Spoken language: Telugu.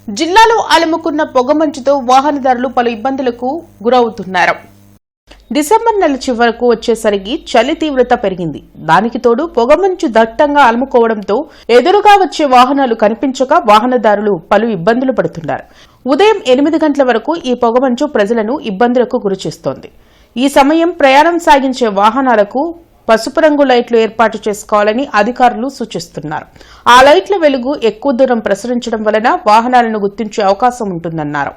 జిల్లాలో అలుముకున్న పొగమంచుతో వాహనదారులు పలు ఇబ్బందులకు గురవుతున్నారు. డిసెంబర్ నెల చివరకు వచ్చేసరికి చలి తీవ్రత పెరిగింది. దానికి తోడు పొగమంచు దట్టంగా అలుముకోవడంతో ఎదురుగా వచ్చే వాహనాలు కనిపించక వాహనదారులు పలు ఇబ్బందులు పడుతున్నారు. ఉదయం 8 గంటల వరకు ఈ పొగమంచు ప్రజలను ఇబ్బందులకు గురిచేస్తోంది. ఈ సమయం ప్రయాణం సాగించే వాహనాలకు పసుపు రంగు లైట్లు ఏర్పాటు చేసుకోవాలని అధికారులు సూచిస్తున్నారు. ఆ లైట్ల వెలుగు ఎక్కువ దూరం ప్రసరించడం వలన వాహనాలను గుర్తించే అవకాశం ఉంటుందన్నారు.